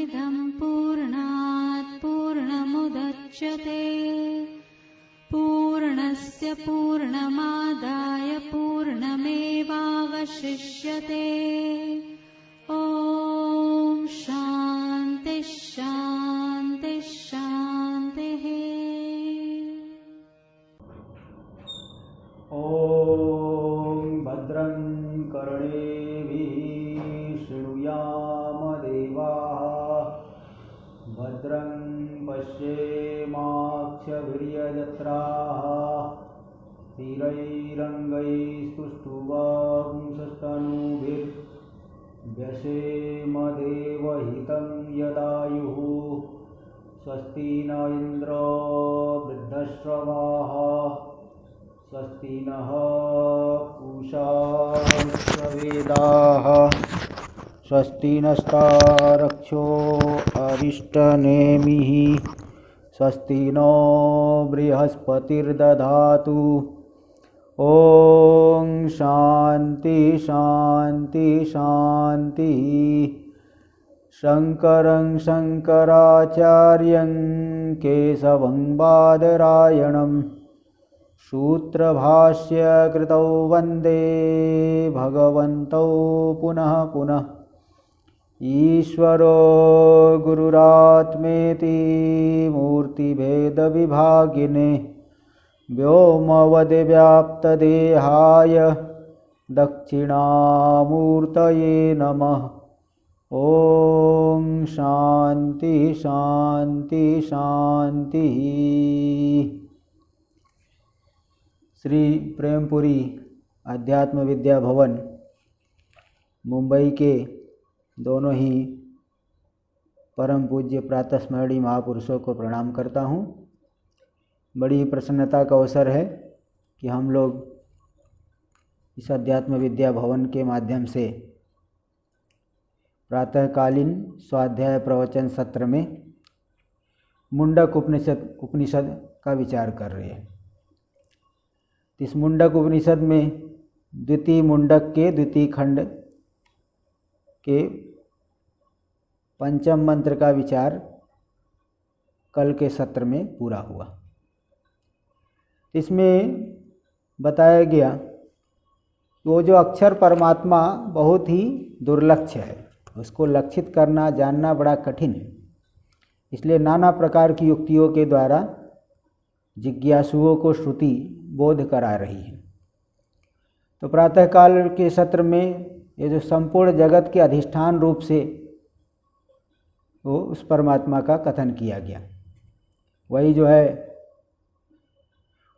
पूर्णमिदं पूर्णात् पूर्णमुदच्यते पूर्णस्य पूर्णमादाय पूर्णमेवावशिष्यते। ॐ शान्ति शान्ति शान्तिः। ॐ भद्रं कर्णेभिः शृणुयाम देवाः भद्रं पश्येमाक्षभिर्यजत्राः स्थिरैरङ्गैस्तुष्टुवांसस्तनूभिर्व्यसेम देवहितं यदायुः। स्वस्ति न इन्द्रो वृद्धश्रवाः स्वस्ति नः पूषा विश्ववेदाः स्वस्ति नस्तारक्षो अरिष्टनेमिः स्वस्ति नो बृहस्पतिर्दधातु। ॐ शान्ति शान्ति शान्ति। शङ्करं शङ्कराचार्यं केशवं बादरायणं सूत्रभाष्य कृतौ वन्दे भगवन्तौ पुनः पुनः। ईश्वरो गुरुरात्मेति मूर्तिभेदविभागिने व्योमवद्व्याप्तदेहाय दक्षिणामूर्तये नमः। ॐ शान्ति शान्ति शान्ति। श्री प्रेमपुरी अध्यात्म विद्या भवन मुंबई के दोनों ही परम पूज्य प्रातस्मरणीय महापुरुषों को प्रणाम करता हूँ। बड़ी प्रसन्नता का अवसर है कि हम लोग इस अध्यात्म विद्या भवन के माध्यम से प्रातःकालीन स्वाध्याय प्रवचन सत्र में मुंडक उपनिषद का विचार कर रहे हैं। इस मुंडक उपनिषद में द्वितीय मुंडक के द्वितीय खंड के पंचम मंत्र का विचार कल के सत्र में पूरा हुआ। इसमें बताया गया वो जो अक्षर परमात्मा बहुत ही दुर्लक्ष्य है, उसको लक्षित करना जानना बड़ा कठिन है। इसलिए नाना प्रकार की युक्तियों के द्वारा जिज्ञासुओं को श्रुति बोध करा रही है। तो प्रातःकाल के सत्र में ये जो संपूर्ण जगत के अधिष्ठान रूप से वो उस परमात्मा का कथन किया गया, वही जो है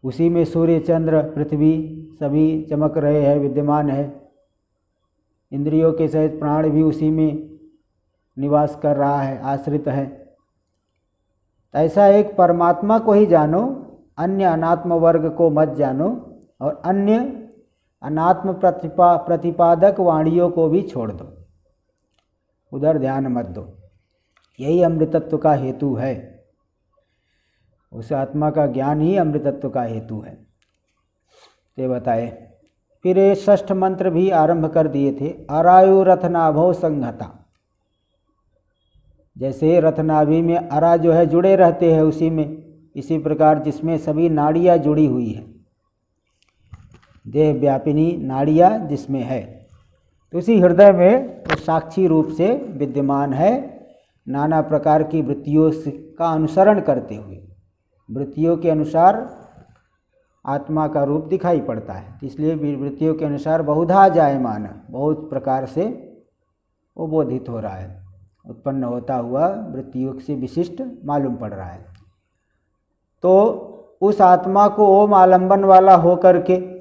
उसी में सूर्य चंद्र पृथ्वी सभी चमक रहे हैं, विद्यमान है। इंद्रियों के सहित प्राण भी उसी में निवास कर रहा है, आश्रित है। ऐसा एक परमात्मा को ही जानो, अन्य अनात्म वर्ग को मत जानो और अन्य अनात्म प्रतिपादक वाणियों को भी छोड़ दो, उधर ध्यान मत दो। यही अमृतत्व का हेतु है। उस आत्मा का ज्ञान ही अमृतत्व का हेतु है। ते बताए। फिर ये षष्ठ मंत्र भी आरंभ कर दिए थे। अरायु रथनाभव संहता। जैसे रथनाभि में अरा जो है जुड़े रहते हैं उसी में, इसी प्रकार जिसमें सभी नाड़ियाँ जुड़ी हुई है, देह व्यापिनी नाड़ियाँ जिसमें है, तो उसी हृदय में वो साक्षी रूप से विद्यमान है। नाना प्रकार की वृत्तियों का अनुसरण करते हुए, वृत्तियों के अनुसार आत्मा का रूप दिखाई पड़ता है। इसलिए वृत्तियों के अनुसार बहुधा जायमान, बहुत प्रकार से वो बोधित हो रहा है, उत्पन्न होता हुआ वृत्तियों से विशिष्ट मालूम पड़ रहा है। तो उस आत्मा को ओम आलंबन वाला हो करके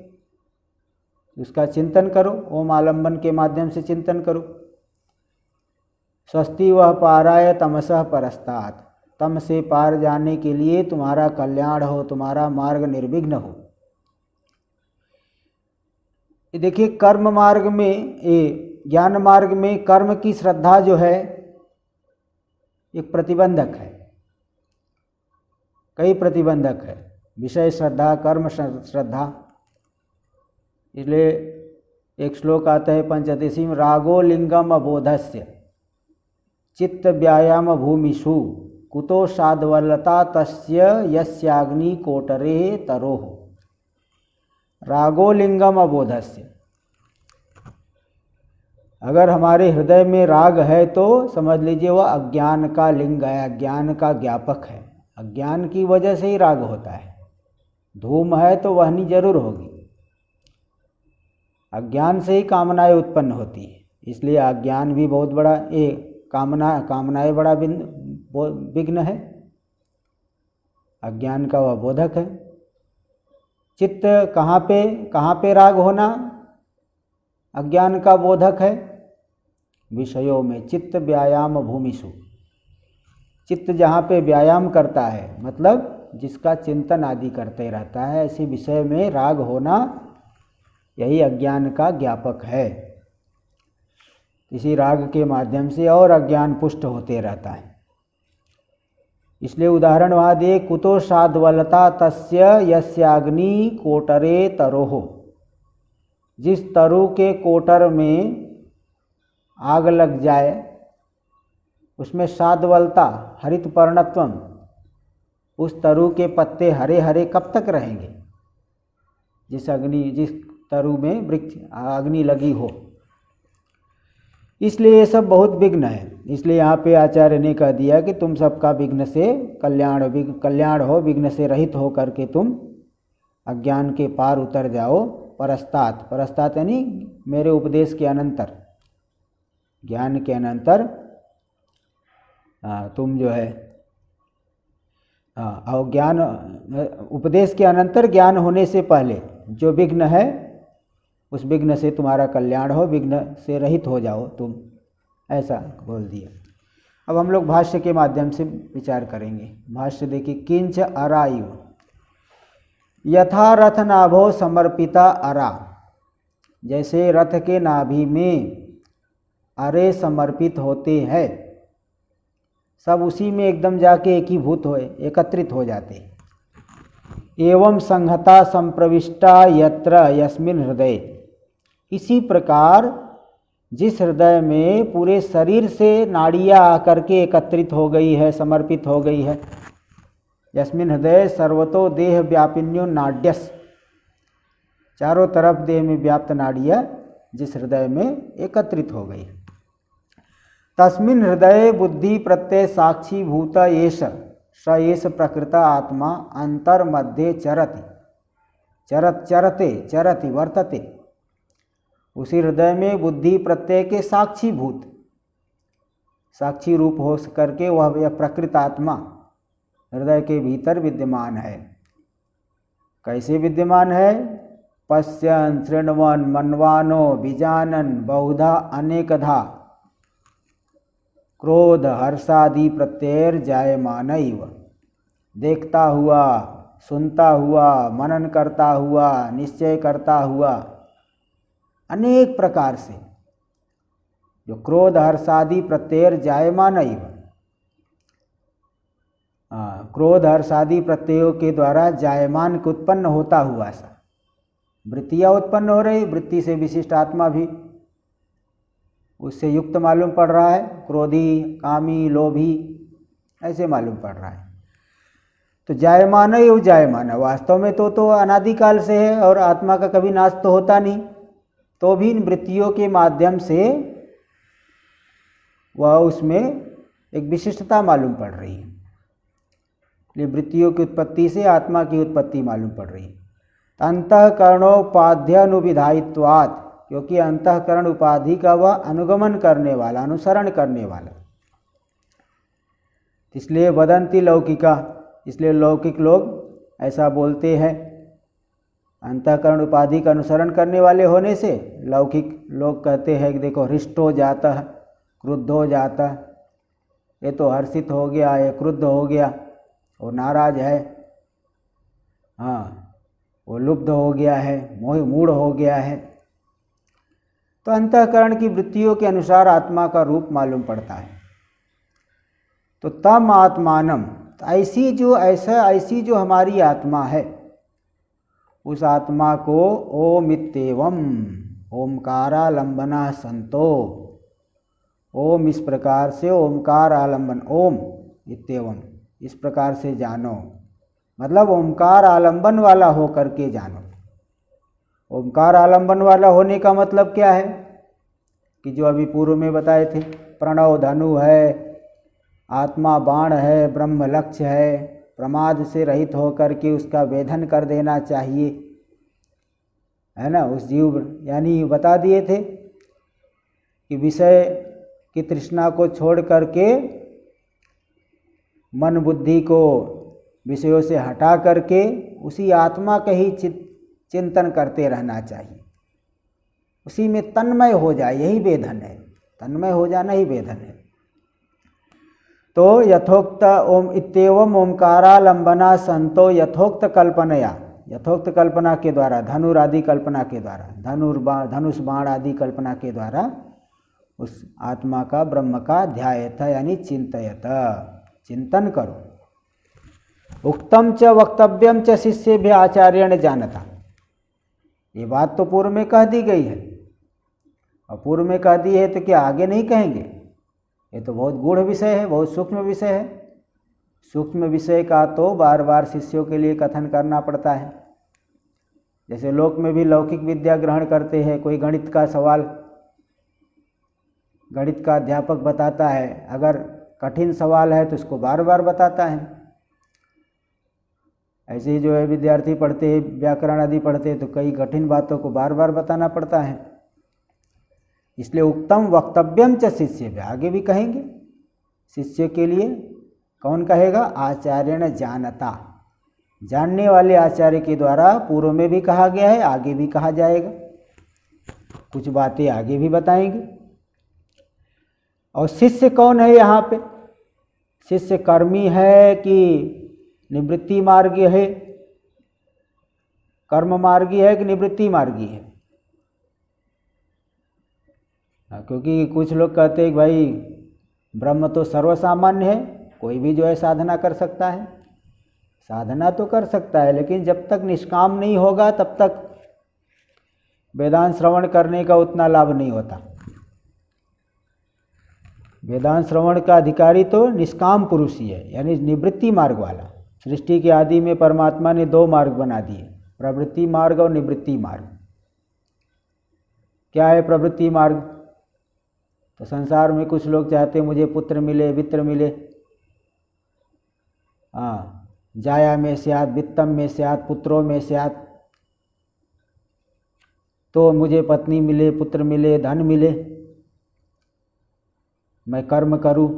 उसका चिंतन करो, ओम आलंबन के माध्यम से चिंतन करो। स्वस्ति वह पाराय तमसः परस्तात्। तम से पार जाने के लिए तुम्हारा कल्याण हो, तुम्हारा मार्ग निर्विघ्न हो। देखिए कर्म मार्ग में, ज्ञान मार्ग में कर्म की श्रद्धा जो है एक प्रतिबंधक है, कई प्रतिबंधक है। विषय श्रद्धा, कर्म श्रद्धा। इसलिए एक श्लोक आता है पंचदशी में, रागो लिंगम अबोधस्य। चित्त व्यायाम भूमिषु कुतो साद्वलता तस्य यस्याग्नि कोटरे तरोह रागो लिंगम अबोधस्य। अगर हमारे हृदय में राग है तो समझ लीजिए वह अज्ञान का लिंग है, अज्ञान का ज्ञापक है। अज्ञान की वजह से ही राग होता है। धूम है तो वहनी जरूर होगी। अज्ञान से ही कामनाएं उत्पन्न होती है, इसलिए अज्ञान भी बहुत बड़ा कामनाएं बड़ा विघ्न है। अज्ञान का वह बोधक है। चित्त कहाँ पे राग होना अज्ञान का बोधक है? विषयों में। चित्त व्यायाम भूमिषु, चित्त जहाँ पे व्यायाम करता है मतलब जिसका चिंतन आदि करते रहता है, ऐसे विषय में राग होना यही अज्ञान का ज्ञापक है। इसी राग के माध्यम से और अज्ञान पुष्ट होते रहता है। इसलिए उदाहरण वहाँ दे, कुतो साद्वलता तस्य यस्याग्नि कोटरे तरोह। जिस तरु के कोटर में आग लग जाए उसमें साद्वलता हरित पर्णत्वम, उस तरु के पत्ते हरे हरे कब तक रहेंगे? जिस तरु में वृक्ष अग्नि लगी हो। इसलिए ये सब बहुत विघ्न है। इसलिए यहाँ पे आचार्य ने कह दिया कि तुम सबका विघ्न से कल्याण हो, विघ्न से रहित हो करके तुम अज्ञान के पार उतर जाओ। परस्तात यानी मेरे उपदेश के अनंतर, ज्ञान के अनंतर तुम जो है और ज्ञान उपदेश के अनंतर ज्ञान होने से पहले जो विघ्न है उस विघ्न से तुम्हारा कल्याण हो, विघ्न से रहित हो जाओ तुम, ऐसा बोल दिया। अब हम लोग भाष्य के माध्यम से विचार करेंगे। भाष्य देखिए, किंच अरायु यथा रथ नाभो समर्पिता अरा। जैसे रथ के नाभि में अरे समर्पित होते हैं, सब उसी में एकदम जाके एकीभूत हो, एकत्रित हो जाते। एवं संहता संप्रविष्टा यत्र यस्मिन् हृदय। इसी प्रकार जिस हृदय में पूरे शरीर से नाड़ियाँ आकर के एकत्रित हो गई है, समर्पित हो गई है। यस्मिन् हृदय सर्वतो देह व्यापिन्यो नाड्यस। चारों तरफ देह में व्याप्त नाड़ियाँ जिस हृदय में एकत्रित हो गई। तस्मिन् हृदय बुद्धि प्रत्यय साक्षी भूत एष स एष प्रकृत आत्मा अंतर्मध्ये चरति चरति वर्तते। उसी हृदय में बुद्धि प्रत्यय के साक्षी भूत, साक्षी रूप हो करके वह प्रकृत आत्मा हृदय के भीतर विद्यमान है। कैसे विद्यमान है? पश्यन् शृण्वन् मन्वानो विजानन् बहुधा अनेकधा क्रोध हर्षादि प्रत्ययर जायमानैव। देखता हुआ, सुनता हुआ, मनन करता हुआ, निश्चय करता हुआ, अनेक प्रकार से जो क्रोध हर्षादि प्रत्ययर जायमानैव, क्रोध हर्षादि प्रत्ययों के द्वारा जायमान के उत्पन्न होता हुआ सा वृत्तियाँ उत्पन्न हो रही। वृत्ति से विशिष्ट आत्मा भी उससे युक्त मालूम पड़ रहा है। क्रोधी, कामी, लोभी ऐसे मालूम पड़ रहा है। तो जायमान है, वो जायमान है। वास्तव में तो अनादिकाल से है और आत्मा का कभी नाश तो होता नहीं। तो भी इन वृत्तियों के माध्यम से वह उसमें एक विशिष्टता मालूम पड़ रही है। इसलिए वृत्तियों की उत्पत्ति से आत्मा की उत्पत्ति मालूम पड़ रही है। अंतःकरणोपाध्यनुविधायित्वात्, क्योंकि अंतःकरण उपाधि का वह अनुगमन करने वाला, अनुसरण करने वाला। इसलिए वदंती लौकिका, इसलिए लौकिक लोग ऐसा बोलते हैं। अंतःकरण उपाधि का अनुसरण करने वाले होने से लौकिक लोग कहते हैं कि देखो हृष्ट हो जाता है, क्रुद्ध हो जाता है, ये तो हर्षित हो गया, ये क्रुद्ध हो गया, वो नाराज है, हाँ वो लुब्ध हो गया है, मोह मूढ़ हो गया है। तो अंतःकरण की वृत्तियों के अनुसार आत्मा का रूप मालूम पड़ता है। तो तम आत्मानम, ऐसी जो हमारी आत्मा है, उस आत्मा को ओमित्येवम ओमकारालंबना संतो, ओम इस प्रकार से ओमकार आलंबन, ओम इत्येवम इस प्रकार से जानो, मतलब ओमकार आलंबन वाला हो करके जानो। ओमकार आलंबन वाला होने का मतलब क्या है कि जो अभी पूर्व में बताए थे, प्रणव धनु है, आत्मा बाण है, ब्रह्म लक्ष्य है, प्रमाद से रहित होकर के उसका वेधन कर देना चाहिए, है ना, उस जीव, यानी बता दिए थे कि विषय की तृष्णा को छोड़ करके मन बुद्धि को विषयों से हटा करके उसी आत्मा का ही चिंतन करते रहना चाहिए, उसी में तन्मय हो जाए, यही वेधन है, तन्मय हो जाना ही वेधन है। तो यथोक्त ओम इत्येवम ओंकारालंबना संतो यथोक्त कल्पनया, यथोक्त कल्पना के द्वारा, धनुरादि कल्पना के द्वारा, धनुष बाण आदि कल्पना के द्वारा उस आत्मा का, ब्रह्म का ध्यायत यानी चिंतयत, चिंतन करो। उक्तम च वक्तव्यम च शिष्येभ्य आचार्यण जानता, ये बात तो पूर्व में कह दी गई है, और पूर्व में कह दी है तो क्या आगे नहीं कहेंगे? ये तो बहुत गूढ़ विषय है, बहुत सूक्ष्म विषय है। सूक्ष्म विषय का तो बार बार शिष्यों के लिए कथन करना पड़ता है। जैसे लोक में भी लौकिक विद्या ग्रहण करते हैं, कोई गणित का सवाल गणित का अध्यापक बताता है, अगर कठिन सवाल है तो उसको बार बार बताता है। ऐसे ही जो है विद्यार्थी पढ़ते हैं, व्याकरण आदि पढ़ते हैं, तो कई कठिन बातों को बार बार बताना पड़ता है। इसलिए उत्तम वक्तव्यम च शिष्य, आगे भी कहेंगे शिष्य के लिए। कौन कहेगा? आचार्य ने जानता, जानने वाले आचार्य के द्वारा पूर्व में भी कहा गया है, आगे भी कहा जाएगा, कुछ बातें आगे भी बताएंगे। और शिष्य कौन है यहाँ पे? शिष्य कर्मी है कि निवृत्ति मार्गी है? कर्म मार्गी है कि निवृत्ति मार्गी है? क्योंकि कुछ लोग कहते हैं कि भाई ब्रह्म तो सर्वसामान्य है, कोई भी जो है साधना कर सकता है। साधना तो कर सकता है, लेकिन जब तक निष्काम नहीं होगा तब तक वेदांत श्रवण करने का उतना लाभ नहीं होता। वेदांत श्रवण का अधिकारी तो निष्काम पुरुष ही है, यानी निवृत्ति मार्ग वाला। सृष्टि के आदि में परमात्मा ने दो मार्ग बना दिए, प्रवृत्ति मार्ग और निवृत्ति मार्ग। क्या है प्रवृत्ति मार्ग? तो संसार में कुछ लोग चाहते हैं मुझे पुत्र मिले, वित्त मिले, हाँ, जाया में स्यात्, वित्तम में स्यात्, पुत्रों में स्यात्, तो मुझे पत्नी मिले, पुत्र मिले, धन मिले, मैं कर्म करूं,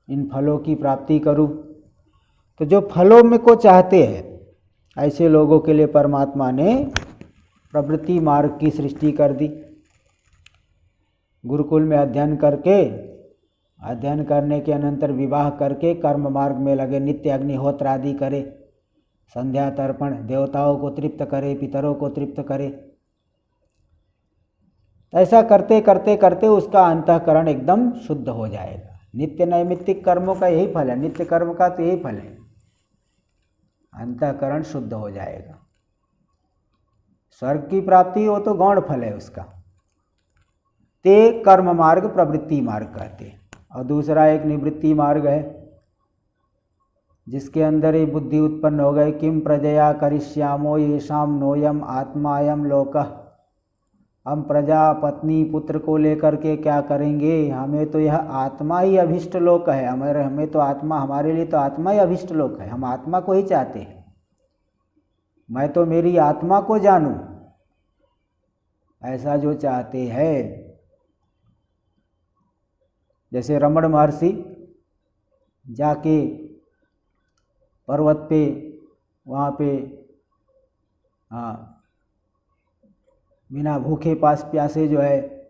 इन फलों की प्राप्ति करूं। तो जो फलों में को चाहते हैं, ऐसे लोगों के लिए परमात्मा ने प्रवृत्ति मार्ग की सृष्टि कर दी। गुरुकुल में अध्ययन करके, अध्ययन करने के अनंतर विवाह करके कर्म मार्ग में लगे, नित्य अग्निहोत्र आदि करे, संध्या तर्पण, देवताओं को तृप्त करे, पितरों को तृप्त करे। ऐसा करते करते करते उसका अंतःकरण एकदम शुद्ध हो जाएगा। नित्य नैमित्तिक कर्मों का यही फल है, नित्य कर्म का तो यही फल है, अंतःकरण शुद्ध हो जाएगा। स्वर्ग की प्राप्ति वो तो गौण फल है उसका, ते कर्म मार्ग प्रवृत्ति मार्ग कहते हैं। और दूसरा एक निवृत्ति मार्ग है, जिसके अंदर ये बुद्धि उत्पन्न हो गई, किम प्रजया करिष्यामो येषाम नोयम आत्मायम लोकः, हम प्रजा पत्नी पुत्र को लेकर के क्या करेंगे, हमें तो यह आत्मा ही अभिष्ट लोक है, हमें तो आत्मा, हमारे लिए तो आत्मा ही अभिष्ट लोक है, हम आत्मा को ही चाहते हैं, मैं तो मेरी आत्मा को जानूं, ऐसा जो चाहते हैं। जैसे रमण महर्षि जाके पर्वत पे, वहाँ पे बिना भूखे पास प्यासे जो है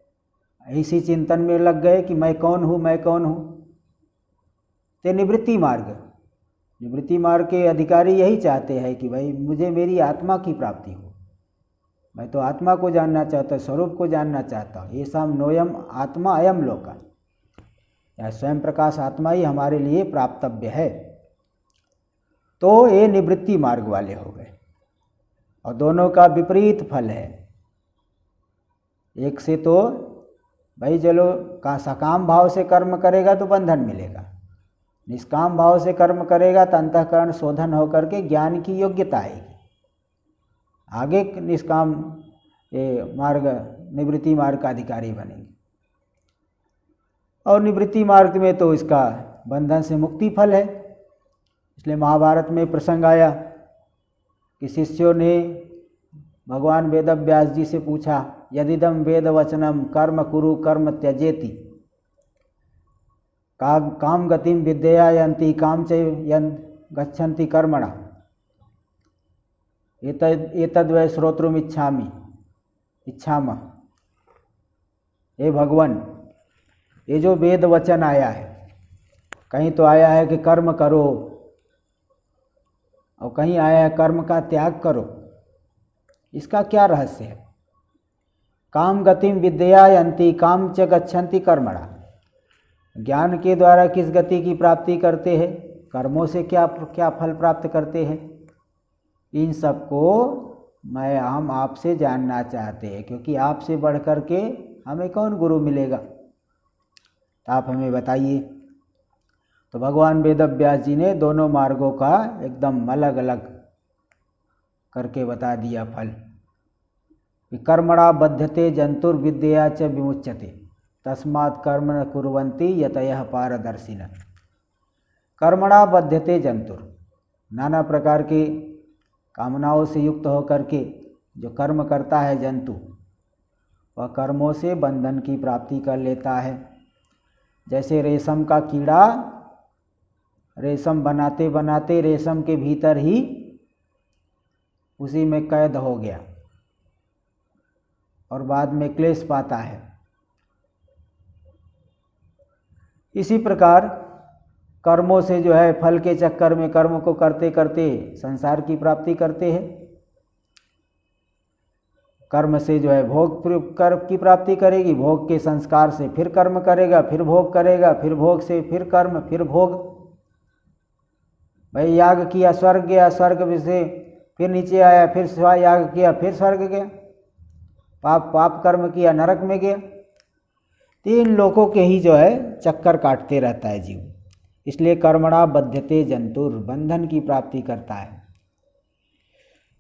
इसी चिंतन में लग गए कि मैं कौन हूँ, मैं कौन हूँ। ते निवृत्ति मार्ग, निवृत्ति मार्ग के अधिकारी यही चाहते हैं कि भाई मुझे मेरी आत्मा की प्राप्ति हो, मैं तो आत्मा को जानना चाहता हूँ, स्वरूप को जानना चाहता हूँ। ये साम नोयम आत्मा अयम लोका, या स्वयं प्रकाश आत्मा ही हमारे लिए प्राप्तव्य है। तो ये निवृत्ति मार्ग वाले हो गए, और दोनों का विपरीत फल है। एक से तो भाई चलो का सकाम भाव से कर्म करेगा तो बंधन मिलेगा, निष्काम भाव से कर्म करेगा तो अंतःकरण शोधन होकर के ज्ञान की योग्यता आएगी, आगे निष्काम मार्ग निवृत्ति मार्ग का अधिकारी बनेंगे। और निवृत्ति मार्ग में तो इसका बंधन से मुक्ति फल है। इसलिए महाभारत में प्रसंग आया कि शिष्यों ने भगवान वेदव्यास जी से पूछा, यदिदम वेद वचनम कर्म कुरु कर्म त्यजेति काम गतिम विद्यया यन्ति काम च गच्छन्ति कर्मणा एतद्वै श्रोतुम इच्छामः। हे भगवान, ये जो वेद वचन आया है, कहीं तो आया है कि कर्म करो और कहीं आया है कर्म का त्याग करो, इसका क्या रहस्य है? काम गतिम विद्या यन्ति काम च गच्छन्ति कर्मणा, ज्ञान के द्वारा किस गति की प्राप्ति करते हैं, कर्मों से क्या क्या फल प्राप्त करते हैं, इन सबको हम आपसे जानना चाहते हैं, क्योंकि आपसे बढ़ कर के हमें कौन गुरु मिलेगा, तो आप हमें बताइए। तो भगवान वेदव्यास जी ने दोनों मार्गों का एकदम अलग अलग करके बता दिया फल। कर्मणा बध्यते जंतुर्विद्या च विमुच्यते तस्मात् कर्म न कुर्वन्ति यतयः पारदर्शिनः। कर्मणा बध्यते जंतुर, नाना प्रकार के कामनाओं से युक्त होकर के जो कर्म करता है जंतु, वह कर्मों से बंधन की प्राप्ति कर लेता है। जैसे रेशम का कीड़ा रेशम बनाते बनाते रेशम के भीतर ही उसी में कैद हो गया और बाद में क्लेश पाता है, इसी प्रकार कर्मों से जो है फल के चक्कर में कर्म को करते करते संसार की प्राप्ति करते हैं। कर्म से जो है भोग कर्म की प्राप्ति करेगी, भोग के संस्कार से फिर कर्म करेगा, फिर भोग करेगा, फिर भोग से फिर कर्म, फिर भोग। भाई याग किया स्वर्ग गया, स्वर्ग से फिर नीचे आया, फिर स्वा याग किया फिर स्वर्ग गया, पाप कर्म किया नरक में गया। तीन लोगों के ही जो है चक्कर काटते रहता है जीव। इसलिए कर्मणा बध्यते जंतुर, बंधन की प्राप्ति करता है।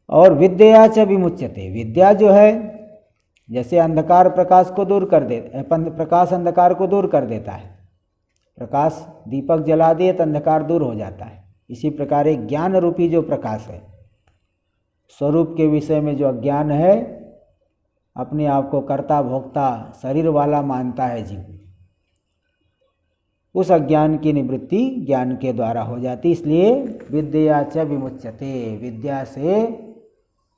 और विद्या च विमुच्यते, विद्या जो है जैसे अंधकार प्रकाश को दूर कर दे, प्रकाश अंधकार को दूर कर देता है, प्रकाश दीपक जला दिए तो अंधकार दूर हो जाता है। इसी प्रकार एक ज्ञान रूपी जो प्रकाश है, स्वरूप के विषय में जो अज्ञान है, अपने आप को कर्ता भोक्ता शरीर वाला मानता है जीव, उस अज्ञान की निवृत्ति ज्ञान के द्वारा हो जाती। इसलिए विद्या च विमुच्यते, विद्या से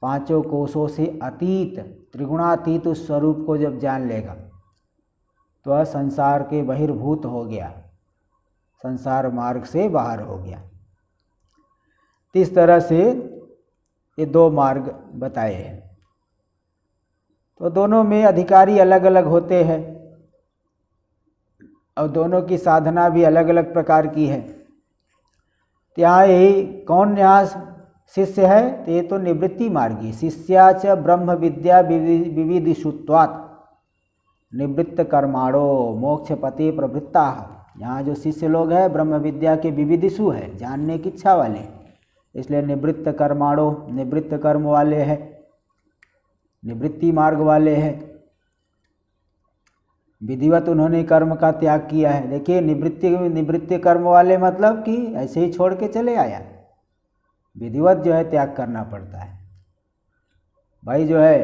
पांचों कोशों से अतीत त्रिगुणातीत उस स्वरूप को जब जान लेगा तो वह संसार के बहिर्भूत हो गया, संसार मार्ग से बाहर हो गया। इस तरह से ये दो मार्ग बताए हैं। तो दोनों में अधिकारी अलग अलग होते हैं और दोनों की साधना भी अलग अलग प्रकार की है। तो यहाँ यही कौन यहाँ शिष्य है, तो ये तो निवृत्ति मार्गी। शिष्या च ब्रह्म विद्या विविदिषुत्वात् निवृत्त कर्माणो मोक्ष पते प्रवृत्ता। यहाँ जो शिष्य लोग हैं ब्रह्म विद्या के विविदिषु है, जानने की इच्छा वाले, इसलिए निवृत्त कर्माणो निवृत्त कर्म वाले हैं, निवृत्ति मार्ग वाले हैं। विधिवत उन्होंने कर्म का त्याग किया है। देखिए निवृत्ति कर्म वाले मतलब कि ऐसे ही छोड़ के चले आया, विधिवत जो है त्याग करना पड़ता है। भाई जो है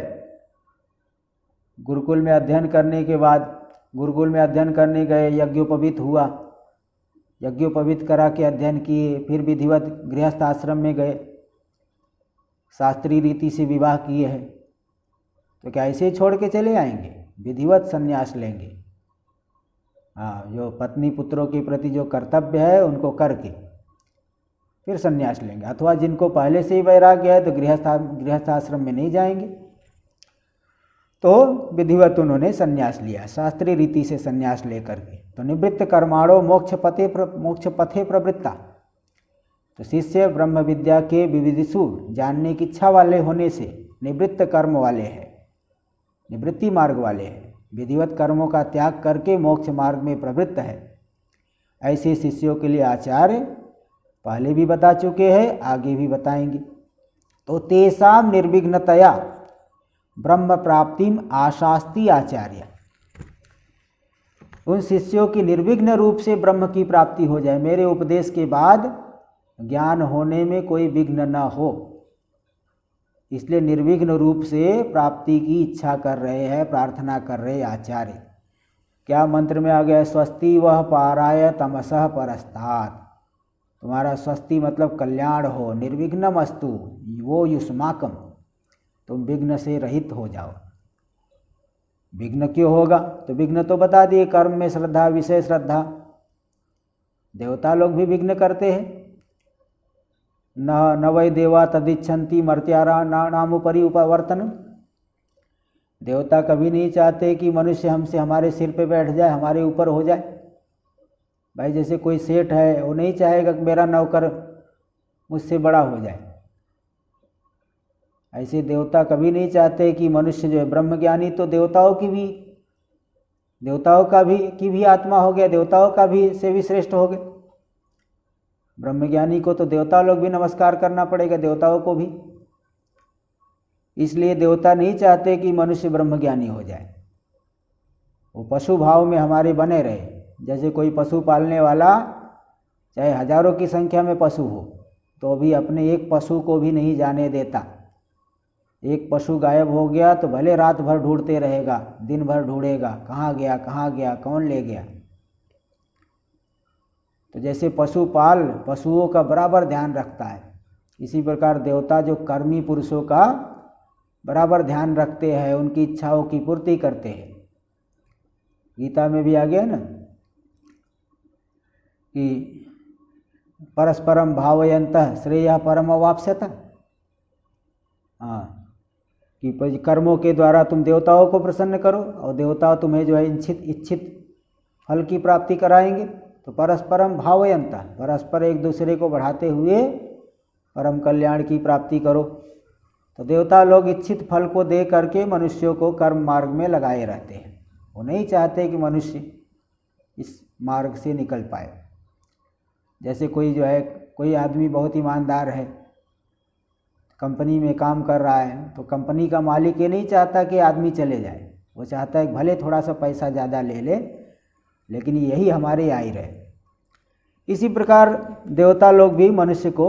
गुरुकुल में अध्ययन करने के बाद, गुरुकुल में अध्ययन करने गए, यज्ञोपवीत हुआ, यज्ञोपवीत करा के अध्ययन किए, फिर विधिवत गृहस्थ आश्रम में गए, शास्त्रीय रीति से विवाह किए हैं, तो क्या ऐसे ही छोड़ के चले आएंगे? विधिवत संन्यास लेंगे। हाँ, जो पत्नी पुत्रों के प्रति जो कर्तव्य है उनको करके फिर संन्यास लेंगे। अथवा जिनको पहले से ही वैराग्य है तो गृहस्थ आश्रम में नहीं जाएंगे। तो विधिवत उन्होंने संन्यास लिया, शास्त्रीय रीति से संन्यास लेकर के। तो निवृत्त कर्माणो मोक्ष पथे प्रवृत्ता। तो शिष्य ब्रह्म विद्या के विविदिषु जानने की इच्छा वाले होने से निवृत्त कर्म वाले हैं, निवृत्ति मार्ग वाले हैं। विधिवत कर्मों का त्याग करके मोक्ष मार्ग में प्रवृत्त है, ऐसे शिष्यों के लिए आचार्य पहले भी बता चुके हैं, आगे भी बताएंगे। तो तेषाम निर्विघ्नतया ब्रह्म प्राप्तिम आशास्ति आचार्य, उन शिष्यों की निर्विघ्न रूप से ब्रह्म की प्राप्ति हो जाए, मेरे उपदेश के बाद ज्ञान होने में कोई विघ्न न हो, इसलिए निर्विघ्न रूप से प्राप्ति की इच्छा कर रहे हैं, प्रार्थना कर रहे आचार्य। क्या मंत्र में आ गया? स्वस्ति वह पाराय तमसः परस्तात्, तुम्हारा स्वस्ति मतलब कल्याण हो, निर्विघ्नम अस्तु वो युष्माकम, तुम विघ्न से रहित हो जाओ। विघ्न क्यों होगा? तो विघ्न तो बता दिए, कर्म में श्रद्धा, विषय श्रद्धा। देवता लोग भी विघ्न करते हैं। न वै देवा तदिच्छन्ति मर्त्यारा नामुपरि उपवर्तन, देवता कभी नहीं चाहते कि मनुष्य हमसे हमारे सिर पे बैठ जाए, हमारे ऊपर हो जाए। भाई जैसे कोई सेठ है, वो नहीं चाहेगा कि मेरा नौकर मुझसे बड़ा हो जाए, ऐसे देवता कभी नहीं चाहते कि मनुष्य जो है ब्रह्मज्ञानी, तो देवताओं की भी आत्मा हो गया, देवताओं का भी से भी श्रेष्ठ हो गए। ब्रह्मज्ञानी को तो देवता लोग भी नमस्कार करना पड़ेगा, देवताओं को भी। इसलिए देवता नहीं चाहते कि मनुष्य ब्रह्मज्ञानी हो जाए, वो पशु भाव में हमारे बने रहे। जैसे कोई पशु पालने वाला चाहे हजारों की संख्या में पशु हो, तो भी अपने एक पशु को भी नहीं जाने देता। एक पशु गायब हो गया तो भले रात भर ढूंढते रहेगा, दिन भर ढूंढेगा, कहाँ गया, कौन ले गया। तो जैसे पशुपाल पशुओं का बराबर ध्यान रखता है, इसी प्रकार देवता जो कर्मी पुरुषों का बराबर ध्यान रखते हैं, उनकी इच्छाओं की पूर्ति करते हैं। गीता में भी आ गया ना कि परस्परम भावयन्तः श्रेयः परमवाप्स्यत। हाँ, कि कर्मों के द्वारा तुम देवताओं को प्रसन्न करो और देवता तुम्हें जो है इच्छित फल की प्राप्ति कराएंगे। तो परस्परम भावयन्तः, परस्पर एक दूसरे को बढ़ाते हुए परम कल्याण की प्राप्ति करो। तो देवता लोग इच्छित फल को दे करके मनुष्यों को कर्म मार्ग में लगाए रहते हैं, वो नहीं चाहते कि मनुष्य इस मार्ग से निकल पाए। जैसे कोई आदमी बहुत ईमानदार है, कंपनी में काम कर रहा है, तो कंपनी का मालिक ये नहीं चाहता कि आदमी चले जाए, वो चाहता है कि भले थोड़ा सा पैसा ज़्यादा ले ले, लेकिन यही हमारे आई रहे। इसी प्रकार देवता लोग भी मनुष्य को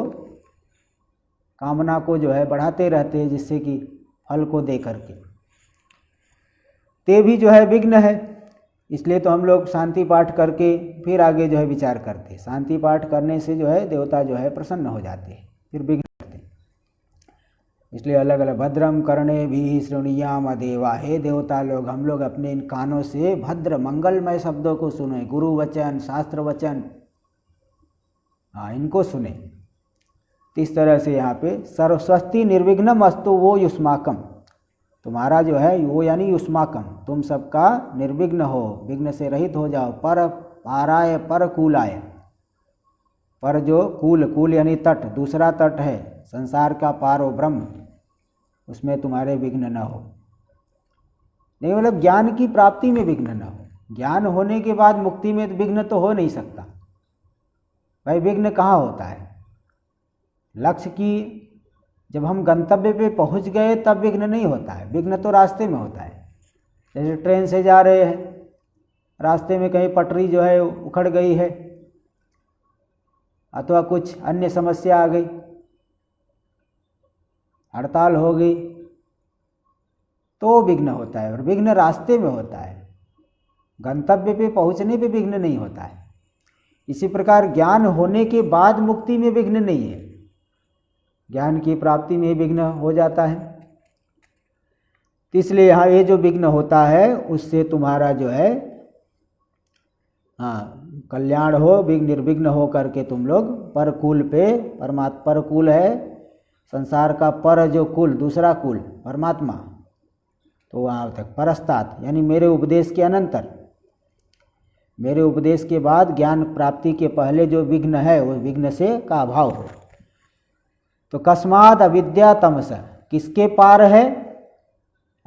कामना को जो है बढ़ाते रहते हैं, जिससे कि फल को दे करके। ते भी जो है विघ्न है, इसलिए तो हम लोग शांति पाठ करके फिर आगे जो है विचार करते हैं। शांति पाठ करने से जो है देवता जो है प्रसन्न हो जाते हैं, फिर विघ्न करते हैं। इसलिए अलग अलग भद्रम कर्णे भी श्रृणीयाम देवा, हे देवता लोग, हम लोग अपने इन कानों से भद्र मंगलमय शब्दों को सुने, गुरु वचन, शास्त्र वचन, हाँ इनको सुने। इस तरह से यहाँ पे सर्वस्वस्ति निर्विघ्नम अस्तु वो युष्माकम, तुम्हारा जो है वो यानी युष्माकम, तुम सबका निर्विघ्न हो, विघ्न से रहित हो जाओ। पर पाराय पर कूलाय, पर जो कूल यानी तट, दूसरा तट है संसार का पारो ब्रह्म, उसमें तुम्हारे विघ्न न हो। नहीं मतलब ज्ञान की प्राप्ति में विघ्न न हो। ज्ञान होने के बाद मुक्ति में विघ्न तो हो नहीं सकता। भाई विघ्न कहाँ होता है? लक्ष्य की जब हम गंतव्य पे पहुंच गए तब विघ्न नहीं होता है, विघ्न तो रास्ते में होता है। जैसे ट्रेन से जा रहे हैं, रास्ते में कहीं पटरी जो है उखड़ गई है अथवा कुछ अन्य समस्या आ गई, हड़ताल हो गई, तो विघ्न होता है। और विघ्न रास्ते में होता है, गंतव्य पे पहुंचने पे विघ्न नहीं होता है। इसी प्रकार ज्ञान होने के बाद मुक्ति में विघ्न नहीं है, ज्ञान की प्राप्ति में विघ्न हो जाता है। इसलिए यहाँ ये जो विघ्न होता है उससे तुम्हारा जो है कल्याण हो, निर्विघ्न हो करके तुम लोग परकुल पे, परकुल है संसार का, पर जो कुल दूसरा कुल परमात्मा, तो वहाँ तक परस्तात यानी मेरे उपदेश के अनंतर, मेरे उपदेश के बाद ज्ञान प्राप्ति के पहले जो विघ्न है वो विघ्न से का अभाव हो। तो कस्माद अविद्या तमस, किसके पार है?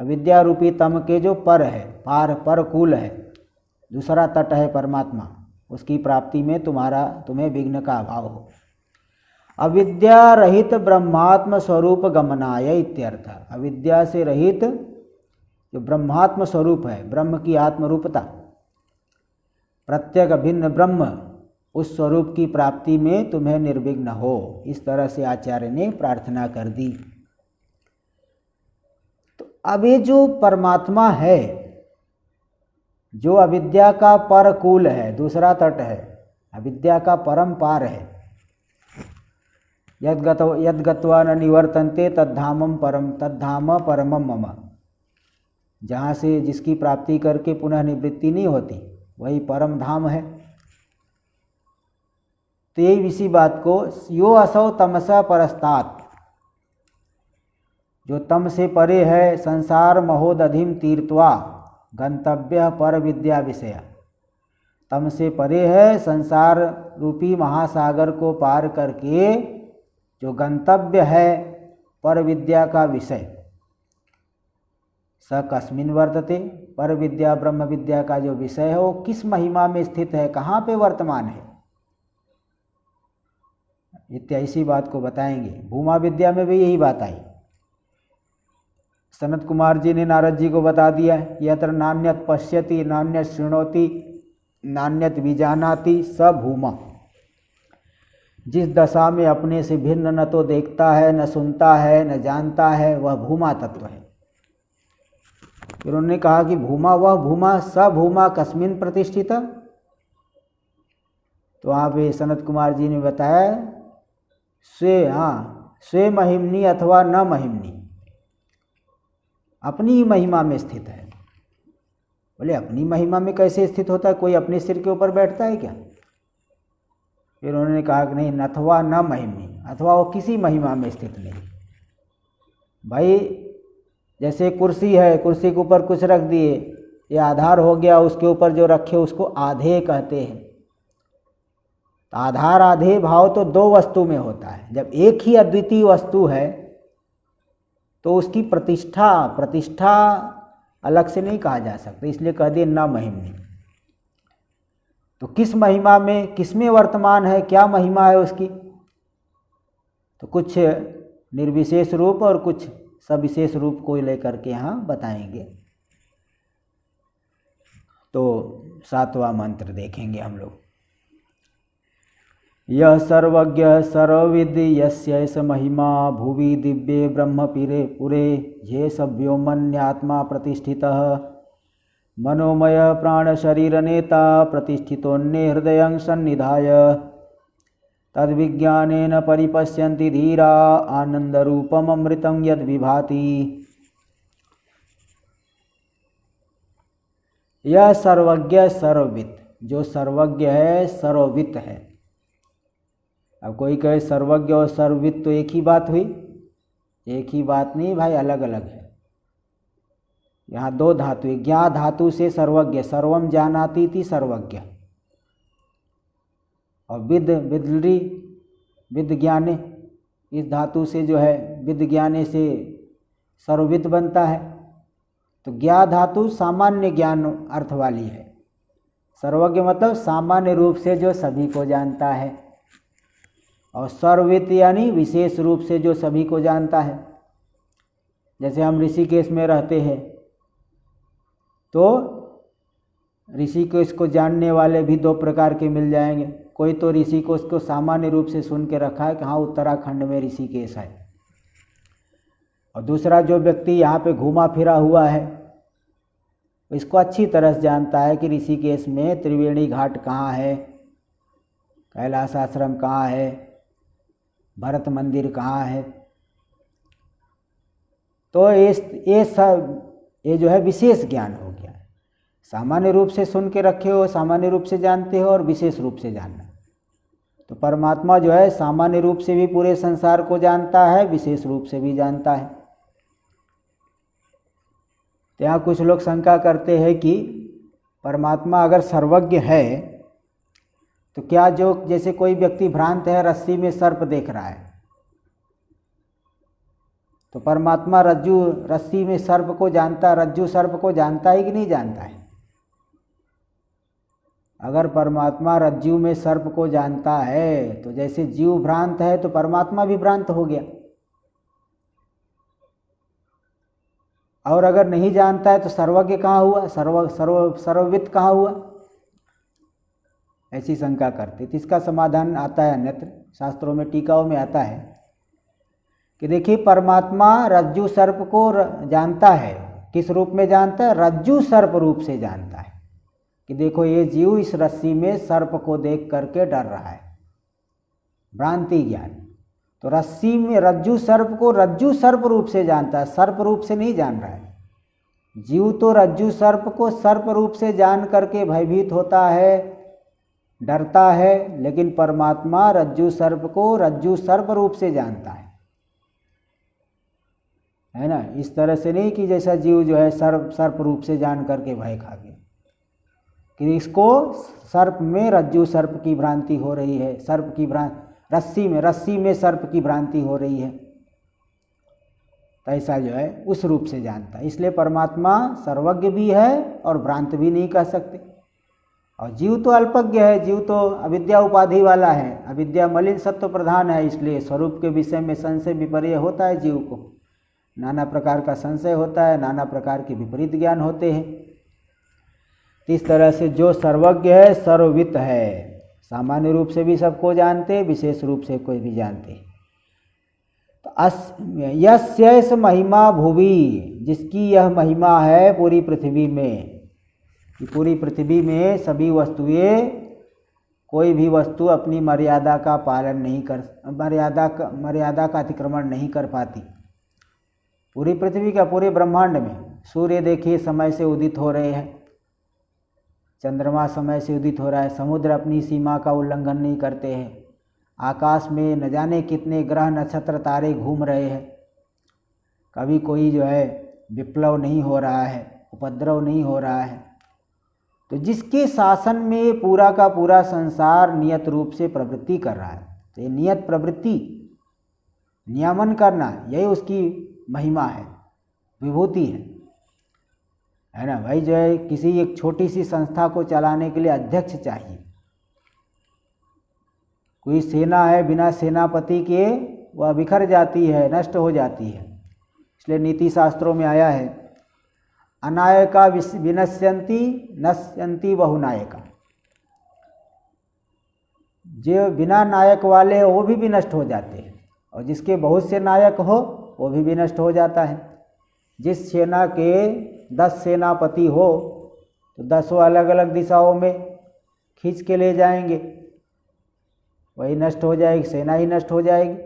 अविद्या रूपी तम के जो पर है, पार पर कूल है, दूसरा तट है परमात्मा, उसकी प्राप्ति में तुम्हें विघ्न का अभाव हो। अविद्या रहित ब्रह्मात्म स्वरूप गमनाय इत्यर्थ। अविद्या से रहित जो ब्रह्मात्म स्वरूप है, ब्रह्म की आत्मरूपता, प्रत्येक भिन्न ब्रह्म, उस स्वरूप की प्राप्ति में तुम्हें निर्विघ्न हो। इस तरह से आचार्य ने प्रार्थना कर दी। तो अब ये जो परमात्मा है, जो अविद्या का परकूल है, दूसरा तट है, अविद्या का परम पार है, यद्गत्वा न निवर्तन्ते तद्धाम परमम मम, जहाँ से जिसकी प्राप्ति करके पुनः निवृत्ति नहीं होती, वही परम धाम है। तो यही इसी बात को, यो असौ तमसा परस्तात्, जो तम से परे है, संसार महोदधिम तीर्थवा गंतव्य पर विद्या विषय। तम से परे है, संसार रूपी महासागर को पार करके जो गंतव्य है पर विद्या का विषय, स कस्मिन् वर्तते, पर विद्या ब्रह्म विद्या का जो विषय है वो किस महिमा में स्थित है, कहाँ पे वर्तमान है, इत्यादि बात को बताएंगे। भूमा विद्या में भी यही बात आई। सनत कुमार जी ने नारद जी को बता दिया, यत्र नान्यत पश्यति नान्यत शृणोति नान्यत विजानाति स भूमा। जिस दशा में अपने से भिन्न न तो देखता है, न सुनता है, न जानता है, वह भूमा तत्व है। फिर उन्होंने कहा कि भूमा, वह भूमा, स भूमा कस्मिन् प्रतिष्ठित। तो वहाँ पे सनत कुमार जी ने बताया, स्वे महिमनी अथवा न महिमनी, अपनी ही महिमा में स्थित है। बोले अपनी महिमा में कैसे स्थित होता है, कोई अपने सिर के ऊपर बैठता है क्या? फिर उन्होंने कहा कि नहीं, अथवा न महिमनी, अथवा वो किसी महिमा में स्थित नहीं। भाई जैसे कुर्सी है, कुर्सी के ऊपर कुछ रख दिए, ये आधार हो गया, उसके ऊपर जो रखे उसको आधे कहते हैं। तो आधार आधे भाव तो दो वस्तु में होता है। जब एक ही अद्वितीय वस्तु है तो उसकी प्रतिष्ठा अलग से नहीं कहा जा सकता, इसलिए कह दिए न महिमनी। तो किस महिमा में, किस में वर्तमान है, क्या महिमा है उसकी? तो कुछ निर्विशेष रूप और कुछ सविशेष रूप को लेकर के यहाँ बताएंगे। तो 7वां मंत्र देखेंगे हम लोग। यह सर्वज्ञ सर्वविद यस्यैष महिमा भुवि दिव्ये ब्रह्म पुरे ये सव्योमन्यात्मा प्रतिष्ठितः मनोमय प्राण शरीर नेता प्रतिष्ठितोन्ने हृदयं सन्निधाय तद्विज्ञानेन परिपश्यन्ति धीरा आनंदरूपम अमृतं यद् विभाति। यह सर्वज्ञ सर्वविद, जो सर्वज्ञ है सर्वविद है। अब कोई कहे सर्वज्ञ और सर्वविद तो एक ही बात हुई? एक ही बात नहीं भाई, अलग अलग है। यहाँ दो धातु है, ज्ञा धातु से सर्वज्ञ, सर्वम जानाति थी सर्वज्ञ, और विद ज्ञाने, इस धातु से जो है विद ज्ञाने से सर्वविद बनता है। तो ज्ञा धातु सामान्य ज्ञान अर्थ वाली है, सर्वज्ञ मतलब सामान्य रूप से जो सभी को जानता है, और सर्वविद यानी विशेष रूप से जो सभी को जानता है। जैसे हम ऋषिकेश में रहते हैं तो ऋषिकेश को जानने वाले भी दो प्रकार के मिल जाएंगे। कोई तो ऋषिकेश को सामान्य रूप से सुन के रखा है कि हाँ उत्तराखंड में ऋषिकेश है, और दूसरा जो व्यक्ति यहाँ पे घूमा फिरा हुआ है इसको अच्छी तरह से जानता है कि ऋषिकेश में त्रिवेणी घाट कहाँ है, कैलाश आश्रम कहाँ है, भरत मंदिर कहाँ है। तो ये जो है विशेष ज्ञान हो गया। सामान्य रूप से सुन के रखे हो, सामान्य रूप से जानते हो, और विशेष रूप से जानना। तो परमात्मा जो है सामान्य रूप से भी पूरे संसार को जानता है, विशेष रूप से भी जानता है। तो यहाँ कुछ लोग शंका करते हैं कि परमात्मा अगर सर्वज्ञ है तो क्या जो जैसे कोई व्यक्ति भ्रांत है, रस्सी में सर्प देख रहा है, तो परमात्मा रज्जु रस्सी में सर्प को जानता, रज्जु सर्प को जानता है कि नहीं जानता है? अगर परमात्मा रज्जु में सर्प को जानता है तो जैसे जीव भ्रांत है तो परमात्मा भी भ्रांत हो गया। और अगर नहीं जानता है तो सर्वज्ञ कहाँ हुआ, सर्वविद कहाँ हुआ? ऐसी शंका करते। तो इसका समाधान आता है अन्यत्र, शास्त्रों में टीकाओं में आता है कि देखिए परमात्मा रज्जु सर्प को जानता है। किस रूप में जानता है? रज्जु सर्प रूप से जानता है कि देखो ये जीव इस रस्सी में सर्प को देख करके डर रहा है, भ्रांति ज्ञान। तो रस्सी में रज्जु सर्प को रज्जु सर्प रूप से जानता है, सर्प रूप से नहीं जान रहा है। जीव तो रज्जु सर्प को सर्प रूप से जान करके भयभीत होता है, डरता है, लेकिन परमात्मा रज्जु सर्प को रज्जु सर्प रूप से जानता है ना। इस तरह से नहीं कि जैसा जीव जो है सर्प रूप से जान करके भय खा गया, कि इसको सर्प में रज्जु सर्प की भ्रांति हो रही है, सर्प की रस्सी में सर्प की भ्रांति हो रही है, तो ऐसा जो है उस रूप से जानता है। इसलिए परमात्मा सर्वज्ञ भी है और भ्रांत भी नहीं कह सकते। और जीव तो अल्पज्ञ है, जीव तो अविद्या उपाधि वाला है, अविद्या मलिन सत्व प्रधान है, इसलिए स्वरूप के विषय में संशय विपर्य होता है। जीव को नाना प्रकार का संशय होता है, नाना प्रकार के विपरीत ज्ञान होते हैं। इस तरह से जो सर्वज्ञ है सर्ववित है, सामान्य रूप से भी सबको जानते, विशेष रूप से कोई भी जानते। तो यस्यैष महिमा भुवि, जिसकी यह महिमा है पूरी पृथ्वी में, कि पूरी पृथ्वी में सभी वस्तुएं, कोई भी वस्तु अपनी मर्यादा का पालन नहीं कर, मर्यादा का अतिक्रमण नहीं कर पाती। पूरी पृथ्वी का, पूरे ब्रह्मांड में सूर्य देखिए समय से उदित हो रहे हैं, चंद्रमा समय से उदित हो रहा है, समुद्र अपनी सीमा का उल्लंघन नहीं करते हैं, आकाश में न जाने कितने ग्रह नक्षत्र तारे घूम रहे हैं, कभी कोई जो है विप्लव नहीं हो रहा है, उपद्रव नहीं हो रहा है। तो जिसके शासन में पूरा का पूरा संसार नियत रूप से प्रवृत्ति कर रहा है, तो ये नियत प्रवृत्ति, नियमन करना, यही उसकी महिमा है, विभूति है ना। भाई जो है किसी एक छोटी सी संस्था को चलाने के लिए अध्यक्ष चाहिए। कोई सेना है, बिना सेनापति के वह बिखर जाती है, नष्ट हो जाती है। इसलिए नीति शास्त्रों में आया है, अनायका विनश्यन्ति नश्यन्ति बहुनायका। जो बिना नायक वाले हो वो भी नष्ट हो जाते हैं, और जिसके बहुत से नायक हो वो भी नष्ट हो जाता है। जिस सेना के 10 सेनापति हो तो 10 अलग अलग दिशाओं में खींच के ले जाएंगे, वही नष्ट हो जाएगी, सेना ही नष्ट हो जाएगी।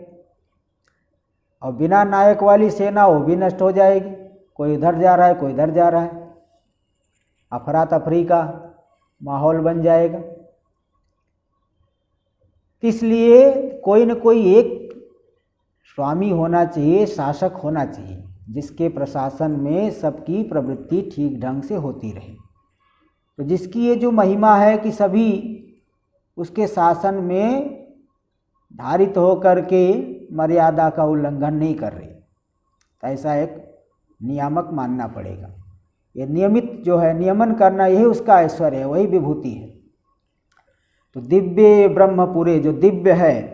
और बिना नायक वाली सेना वो भी नष्ट हो जाएगी, कोई इधर जा रहा है, कोई इधर जा रहा है, अफरा तफरी का माहौल बन जाएगा। इसलिए कोई न कोई एक स्वामी होना चाहिए, शासक होना चाहिए, जिसके प्रशासन में सबकी प्रवृत्ति ठीक ढंग से होती रहे। तो जिसकी ये जो महिमा है कि सभी उसके शासन में धारित होकर के मर्यादा का उल्लंघन नहीं कर रहे, तो ऐसा एक नियामक मानना पड़ेगा। ये नियमित जो है नियमन करना, यही उसका ऐश्वर्य है, वही विभूति है। तो दिव्य ब्रह्मपुरे, जो दिव्य है,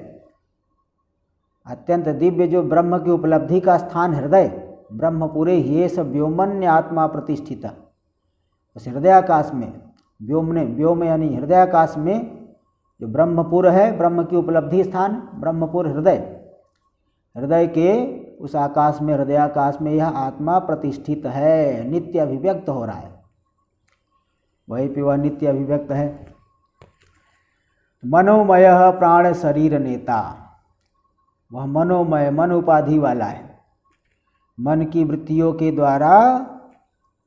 अत्यंत दिव्य, जो ब्रह्म की उपलब्धि का स्थान हृदय, ब्रह्मपुरे ये सब व्योमन्य आत्मा प्रतिष्ठिता। उस हृदयाकाश में, व्योम यानी हृदयाकाश में जो ब्रह्मपुर है, ब्रह्म की उपलब्धि स्थान, ब्रह्मपुर हृदय, हृदय के उस आकाश में, हृदयाकाश में यह आत्मा प्रतिष्ठित है, नित्य अभिव्यक्त हो रहा है, वहीं पे वह नित्य अभिव्यक्त है। मनोमय प्राण शरीर नेता, वह मनोमय, मन उपाधि वाला है, मन की वृत्तियों के द्वारा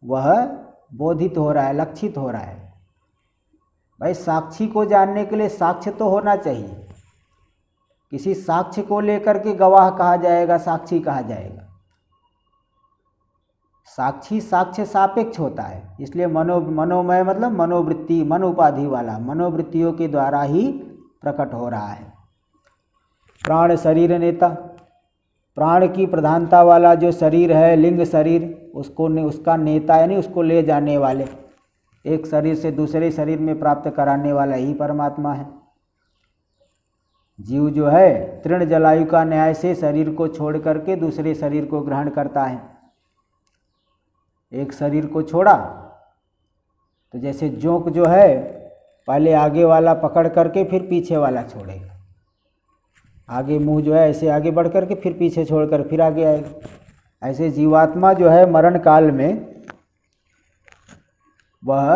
वह बोधित हो रहा है, लक्षित हो रहा है। भाई साक्षी को जानने के लिए साक्ष्य तो होना चाहिए, किसी साक्ष्य को लेकर के गवाह कहा जाएगा, साक्षी कहा जाएगा। साक्षी साक्ष्य सापेक्ष होता है, इसलिए मनोमय मतलब मनोवृत्ति, मन उपाधि वाला, मनोवृत्तियों के द्वारा ही प्रकट हो रहा है। प्राण शरीर नेता, प्राण की प्रधानता वाला जो शरीर है, लिंग शरीर, उसका नेता यानी उसको ले जाने वाले, एक शरीर से दूसरे शरीर में प्राप्त कराने वाला ही परमात्मा है। जीव जो है तृण जलायु का न्याय से शरीर को छोड़ करके दूसरे शरीर को ग्रहण करता है। एक शरीर को छोड़ा तो जैसे जोंक जो है पहले आगे वाला पकड़ करके फिर पीछे वाला छोड़ेगा, आगे मुंह जो है ऐसे आगे बढ़ करके फिर पीछे छोड़कर फिर आगे आएगा। ऐसे जीवात्मा जो है मरण काल में वह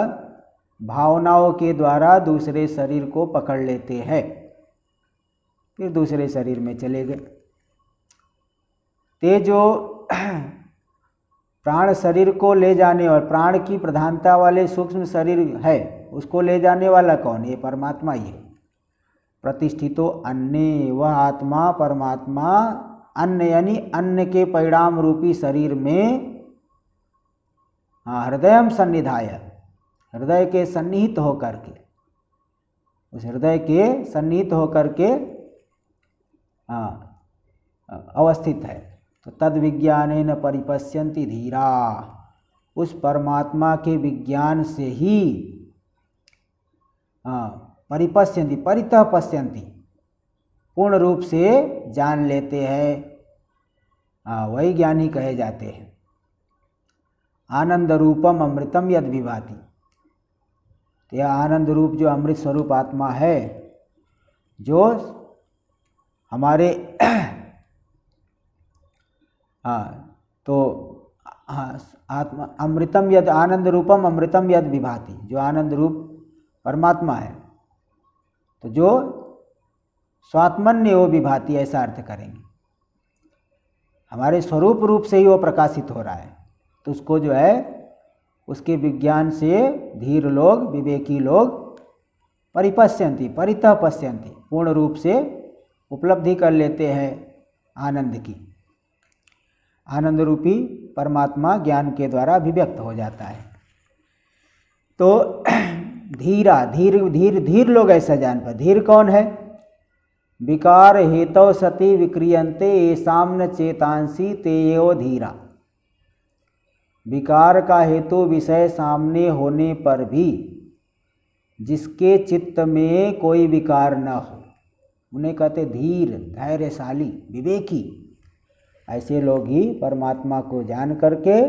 भावनाओं के द्वारा दूसरे शरीर को पकड़ लेते हैं, फिर दूसरे शरीर में चले गए। ते जो प्राण शरीर को ले जाने और प्राण की प्रधानता वाले सूक्ष्म शरीर है, उसको ले जाने वाला कौन? ये परमात्मा ही है। प्रतिष्ठितो अन्य, वह आत्मा परमात्मा अन्न यानी अन्न के परिणाम रूपी शरीर में हृदयम सन्निधाय, हृदय के सन्निहित होकर के, उस हृदय के सन्निहित होकर के अवस्थित है। तो तद विज्ञानेन परिपश्यन्ति धीरा, उस परमात्मा के विज्ञान से ही परिपश्यन्ति, परितः पश्यन्ति, पूर्ण रूप से जान लेते हैं, वही ज्ञानी कहे जाते हैं। आनंद रूपम अमृतम यद विभाति, तो यह आनंद रूप जो अमृत स्वरूप आत्मा है, जो हमारे तो आत्मा अमृतम यद, आनंद रूपम अमृतम यद विभाति, जो आनंद रूप परमात्मा है, तो जो स्वात्मन्य वो विभाति, ऐसा अर्थ करेंगे। हमारे स्वरूप रूप से ही वो प्रकाशित हो रहा है, तो उसको जो है उसके विज्ञान से धीर लोग, विवेकी लोग परिपश्यन्ति, परितः पश्यन्ति, पूर्ण रूप से उपलब्धि कर लेते हैं आनंद की। आनंद रूपी परमात्मा ज्ञान के द्वारा अभिव्यक्त हो जाता है। तो धीरा, धीर लोग ऐसा जान पाए। धीर कौन है? विकार हेतौ सति विक्रियन्ते येषां न चेतांसी तेयो धीरा। विकार का हेतु विषय सामने होने पर भी जिसके चित्त में कोई विकार न हो, उन्हें कहते धीर, धैर्यशाली, विवेकी। ऐसे लोग ही परमात्मा को जान करके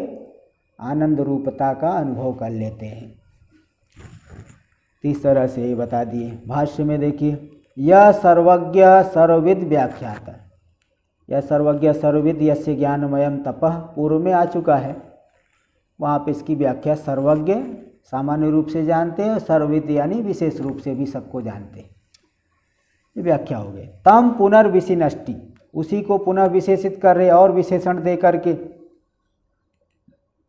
आनंद रूपता का अनुभव कर लेते हैं। इस तरह से बता दिए। भाष्य में देखिए, यह सर्वज्ञ सर्वविद व्याख्याता, यह सर्वज्ञ सर्वविद यस्य ज्ञानमयम तपः पूर्व में आ चुका है। वहाँ पे इसकी व्याख्या सर्वज्ञ सामान्य रूप से जानते हैं और सर्वविद यानी विशेष रूप से भी सबको जानते हैं, ये व्याख्या हो गई। तम पुनर्विशिनष्टि, उसी को पुनः विशेषित कर रहे और विशेषण दे करके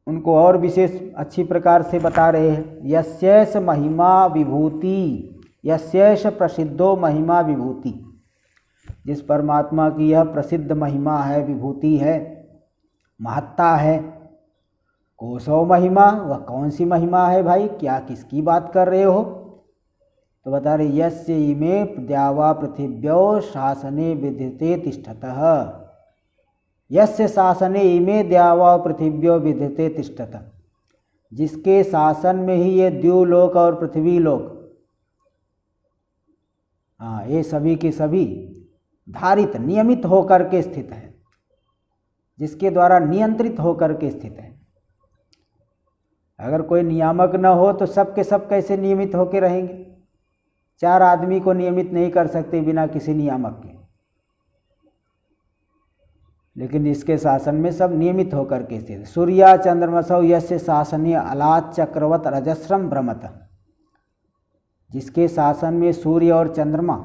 उनको और विशेष अच्छी प्रकार से बता रहे हैं। यस्यैष महिमा विभूति, यस्यैष प्रसिद्धो महिमा विभूति, जिस परमात्मा की यह प्रसिद्ध महिमा है, विभूति है, महत्ता है। कोसो महिमा, वह कौन सी महिमा है भाई, क्या किसकी बात कर रहे हो? तो बता रहे यस्य इमे द्यावा पृथिव्यो शासने विद्यते तिष्ठतः, यस्य शासने इमे द्यावा पृथिव्यो विद्यते तिष्ठतः, जिसके शासन में ही ये द्युलोक और पृथ्वी लोक, ये सभी के सभी धारित, नियमित होकर के स्थित है, जिसके द्वारा नियंत्रित होकर के स्थित है। अगर कोई नियामक न हो तो सब के सब कैसे नियमित होकर रहेंगे? 4 आदमी को नियमित नहीं कर सकते बिना किसी नियामक के, लेकिन इसके शासन में सब नियमित होकर के स्थित। सूर्या चंद्रमसौ यस्य शासने अलात चक्रवत रजस्रम भ्रमत, जिसके शासन में सूर्य और चंद्रमा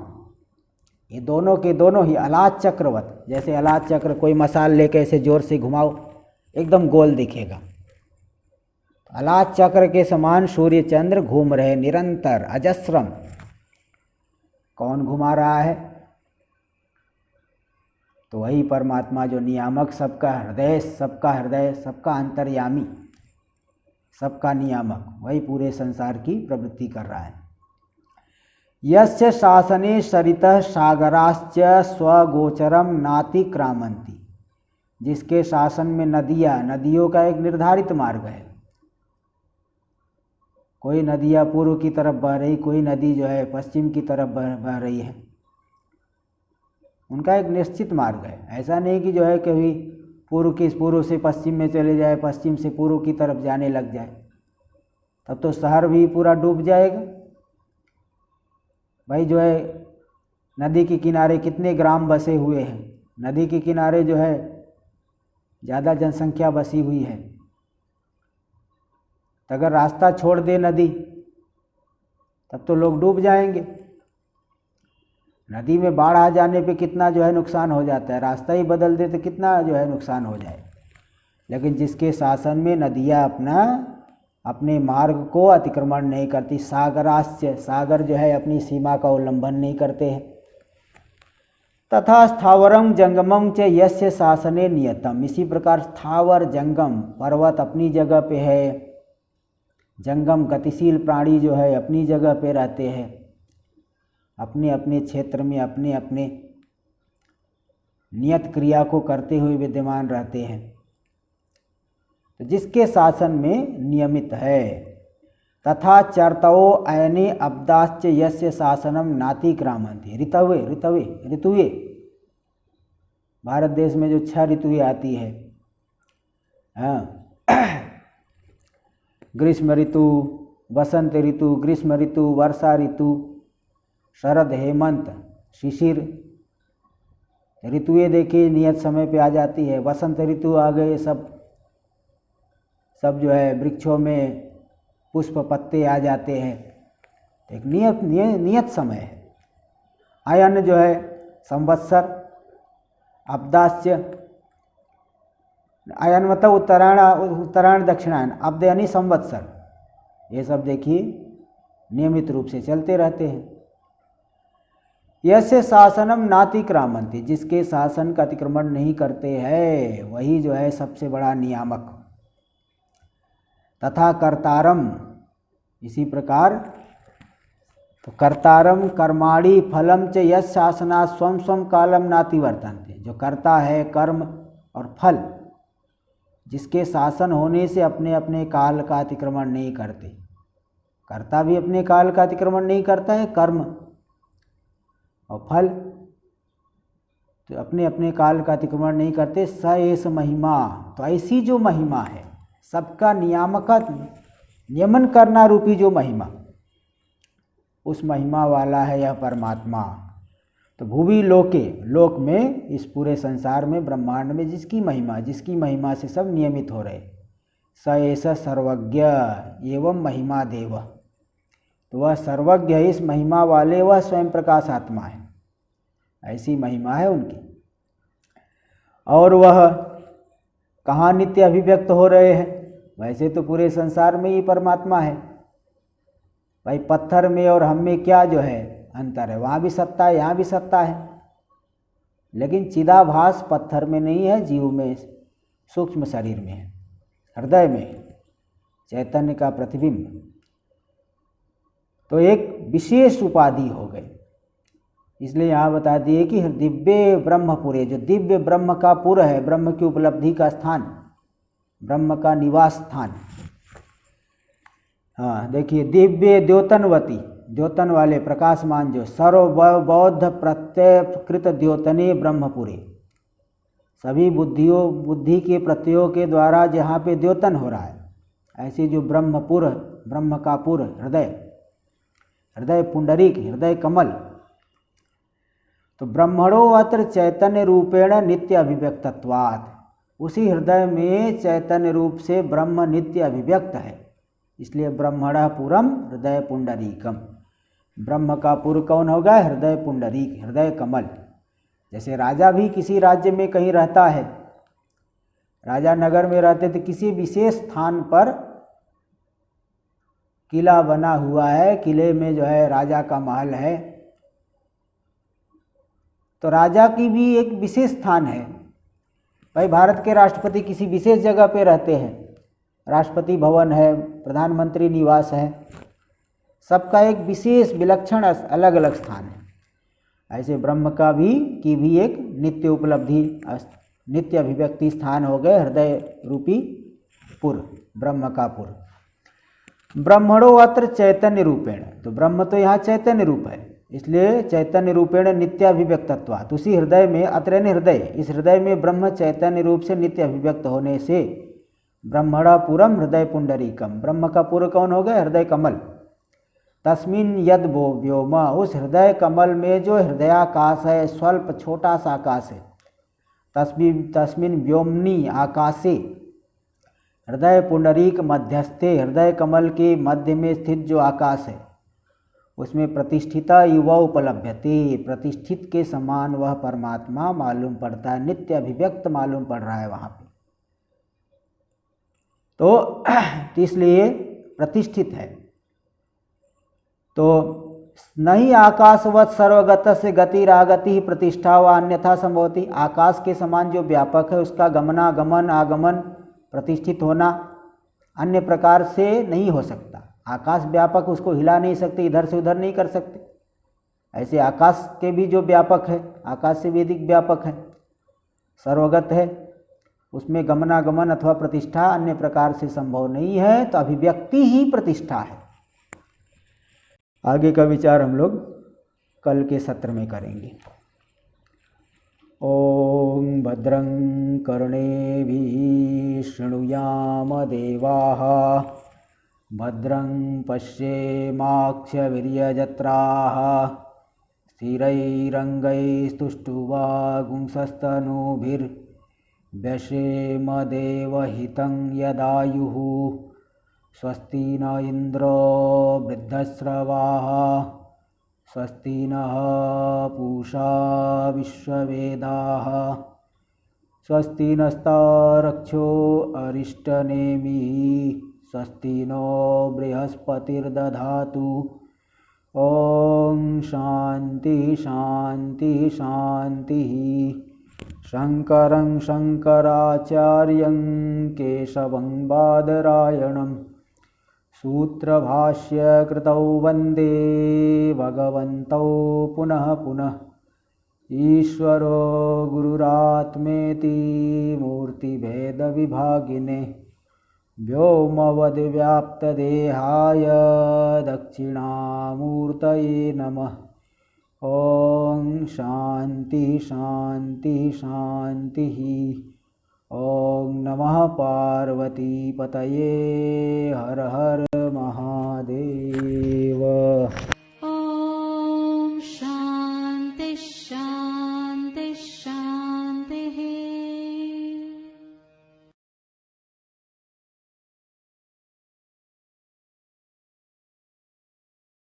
ये दोनों के दोनों ही अलात चक्रवत, जैसे अलात चक्र कोई मसाल लेके ऐसे जोर से घुमाओ एकदम गोल दिखेगा, अलात चक्र के समान सूर्य चंद्र घूम रहे निरंतर, अजस्रम। कौन घुमा रहा है? तो वही परमात्मा जो नियामक, सबका हृदय, सबका अंतर्यामी, सबका नियामक, वही पूरे संसार की प्रवृत्ति कर रहा है। यस्य शासने सरितः सागराश्च स्वगोचरम नातिक्रामन्ति, जिसके शासन में नदियों का एक निर्धारित मार्ग है। कोई नदियाँ पूर्व की तरफ बह रही, कोई नदी जो है पश्चिम की तरफ बह रही है। उनका एक निश्चित मार्ग है। ऐसा नहीं कि जो है कभी पूर्व से पश्चिम में चले जाए, पश्चिम से पूर्व की तरफ जाने लग जाए, तब तो शहर भी पूरा डूब जाएगा। भाई जो है नदी के किनारे कितने ग्राम बसे हुए हैं, नदी के किनारे जो है ज़्यादा जनसंख्या बसी हुई है। तो अगर रास्ता छोड़ दे नदी, तब तो लोग डूब जाएंगे। नदी में बाढ़ आ जाने पे कितना जो है नुकसान हो जाता है, रास्ता ही बदल दे तो कितना जो है नुकसान हो जाए। लेकिन जिसके शासन में नदियाँ अपने मार्ग को अतिक्रमण नहीं करती, सागर जो है अपनी सीमा का उल्लंघन नहीं करते हैं। तथा स्थावरम जंगमम च यस्य शासने नियतम, इसी प्रकार स्थावर जंगम, पर्वत अपनी जगह पे है, जंगम गतिशील प्राणी जो है अपनी जगह पे रहते हैं, अपने अपने क्षेत्र में अपने अपने नियत क्रिया को करते हुए विद्यमान रहते हैं। तो जिसके शासन में नियमित है। तथा चर्तवो अयने अब्दाश्च यस्य शासनम नातिक्रामन्ति, ऋतुवे भारत देश में जो 6 ऋतुएं आती है, हाँ, ग्रीष्म ऋतु, वसंत ऋतु, ग्रीष्म ऋतु, वर्षा ऋतु, शरद, हेमंत, शिशिर ऋतुएं देखिए नियत समय पे आ जाती है। वसंत ऋतु आ गए, सब जो है वृक्षों में पुष्प पत्ते आ जाते हैं, एक नियत समय है। अयन जो है संवत्सर, अब्दाश्च, अयन मतलब उत्तरायण दक्षिणायन, अब्द यानी संवत्सर, ये सब देखिए नियमित रूप से चलते रहते हैं। यस्य शासनम नातिक्रामन्ति, जिसके शासन का अतिक्रमण नहीं करते हैं, वही जो है सबसे बड़ा नियामक। तथा कर्तारम, इसी प्रकार तो कर्तारम कर्माणि फलम च यस् शासना स्वम स्वम कालम नातिवर्तन्ते, जो कर्ता है कर्म और फल, जिसके शासन होने से अपने अपने काल का अतिक्रमण नहीं करते। कर्ता भी अपने काल का अतिक्रमण नहीं करता है, कर्म और फल तो अपने अपने काल का अतिक्रमण नहीं करते। स एस महिमा, तो ऐसी जो महिमा है, सबका नियमन करना रूपी जो महिमा, उस महिमा वाला है यह परमात्मा। तो भुवि लोक में, इस पूरे संसार में, ब्रह्मांड में जिसकी महिमा से सब नियमित हो रहे, स एस सर्वज्ञ एवं महिमा देव, तो वह सर्वज्ञ है, इस महिमा वाले वह स्वयं प्रकाश आत्मा है, ऐसी महिमा है उनकी। और वह कहाँ नित्य अभिव्यक्त हो रहे हैं, वैसे तो पूरे संसार में ही परमात्मा है। भाई पत्थर में और हम में क्या जो है अंतर है, वहाँ भी सत्ता है, यहाँ भी सत्ता है, लेकिन चिदाभास पत्थर में नहीं है, जीव में, सूक्ष्म शरीर में है, हृदय में है, चैतन्य का प्रतिबिंब। तो एक विशेष उपाधि हो गई, इसलिए यहाँ बता दिए कि दिव्य ब्रह्मपुरे, जो दिव्य ब्रह्म का पुर है, ब्रह्म की उपलब्धि का स्थान, ब्रह्म का निवास स्थान। हाँ देखिए, दिव्य द्योतनवती, द्योतन वाले प्रकाशमान, जो सर्वबौद्ध प्रत्ययकृत द्योतने ब्रह्मपुरे, सभी बुद्धि के प्रत्ययों के द्वारा जहाँ पे द्योतन हो रहा है, ऐसे जो ब्रह्मपुर, ब्रह्म का पुर, हृदय पुंडरीक, हृदय कमल, तो ब्रह्मणो अत्र चैतन्य रूपेण नित्य अभिव्यक्तत्वात्, उसी हृदय में चैतन्य रूप से ब्रह्म नित्य अभिव्यक्त है, इसलिए ब्रह्मणः पुरम हृदय पुंडरीकम। ब्रह्म का पुर कौन होगा? हृदय पुंडरीक, हृदय कमल। जैसे राजा भी किसी राज्य में कहीं रहता है, राजा नगर में रहते तो किसी विशेष स्थान पर किला बना हुआ है, किले में जो है राजा का महल है, तो राजा की भी एक विशेष स्थान है। भाई भारत के राष्ट्रपति किसी विशेष जगह पे रहते हैं, राष्ट्रपति भवन है, प्रधानमंत्री निवास है, सबका एक विशेष विलक्षण अलग अलग स्थान है। ऐसे ब्रह्म का भी एक नित्य उपलब्धि नित्य अभिव्यक्ति स्थान हो गए हृदय रूपी पुर, ब्रह्म का पुर। ब्रह्मणो अत्र चैतन्य रूपेण, तो ब्रह्म तो यहाँ चैतन्य रूप है, इसलिए चैतन्य रूपेण नित्याभिव्यक्तत्वात्, उसी हृदय में, अत्र हृदय, इस हृदय में ब्रह्म चैतन्य रूप से नित्य अभिव्यक्त होने से ब्रह्मणा पुरम हृदय पुंडरीकम, ब्रह्म का पुर कौन हो गए? हृदय कमल। तस्मिन् यद वो व्योम, उस हृदय कमल में जो हृदयाकाश है, स्वल्प छोटा सा आकाश है, तस्मिन् व्योमनी आकाशे, हृदय पुंडरीक मध्यस्थे, हृदय कमल के मध्य में स्थित जो आकाश है उसमें प्रतिष्ठिता युवा उपलभ्यते, प्रतिष्ठित के समान वह परमात्मा मालूम पड़ता है, नित्य अभिव्यक्त मालूम पड़ रहा है वहाँ पे। तो इसलिए प्रतिष्ठित है। तो नहीं आकाशवत सर्वगत से गतिरागति ही प्रतिष्ठा व अन्यथा संभवती, आकाश के समान जो व्यापक है उसका गमनागमन आगमन प्रतिष्ठित होना अन्य प्रकार से नहीं हो सकता। आकाश व्यापक, उसको हिला नहीं सकते, इधर से उधर नहीं कर सकते। ऐसे आकाश के भी जो व्यापक है, आकाश से भी अधिक व्यापक है, सर्वगत है, उसमें गमनागमन अथवा प्रतिष्ठा अन्य प्रकार से संभव नहीं है, तो अभिव्यक्ति ही प्रतिष्ठा है। आगे का विचार हम लोग कल के सत्र में करेंगे। ओम भद्रं कर्णेभिः शृणुयाम देवाः, भद्रं पश्येमाक्षवीर्यजत्राः, स्थिरैरङ्गैस्तुष्टुवागुंसस्तनूभिर्व्यसेम देवहितं यदायुः। स्वस्ति न इंद्रो वृद्धश्रवाः, स्वस्ति नः पूषा विश्ववेदाः, स्वस्ति नस्तारक्षो अरिष्टनेमिः, स्वस्ति नो बृहस्पतिर्दधातु। ओम शांति शांति शांति। शंकरं शंकराचार्यं केशवं बादरायणं सूत्रभाष्यकृतौ वन्दे भगवन्तौ पुनः पुनः। ईश्वरो गुरुरात्मेति मूर्तिभेदविभागिने व्योमवद्व्याप्तदेहाय दक्षिणामूर्तये नमः। ओम शांति शांति शांति। ओम नमः पार्वती पतये, हर हर महादेव।